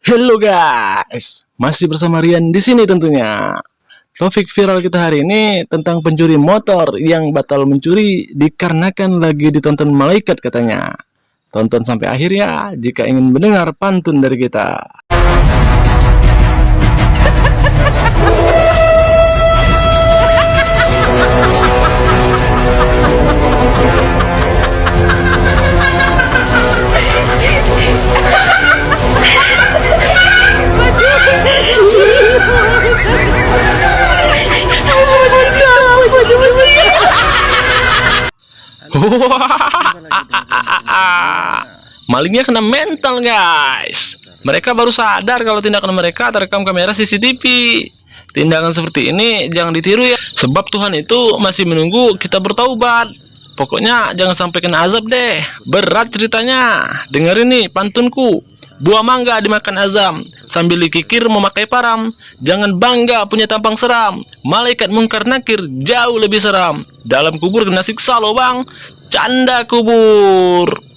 Hello guys, masih bersama Rian di sini tentunya. Topik viral kita hari ini tentang pencuri motor yang batal mencuri dikarenakan lagi ditonton malaikat katanya. Tonton sampai akhir ya jika ingin mendengar pantun dari kita. Malingnya kena mental guys. Mereka baru sadar kalau tindakan mereka terekam kamera CCTV. Tindakan seperti ini jangan ditiru ya, sebab Tuhan itu masih menunggu kita bertaubat. Pokoknya jangan sampai kena azab deh. Berat ceritanya. Dengerin nih pantunku. Buah mangga dimakan azam, sambil dikikir memakai param. Jangan bangga punya tampang seram. Malaikat mungkar nakir jauh lebih seram. Dalam kubur kena siksa loh bang. Canda kubur.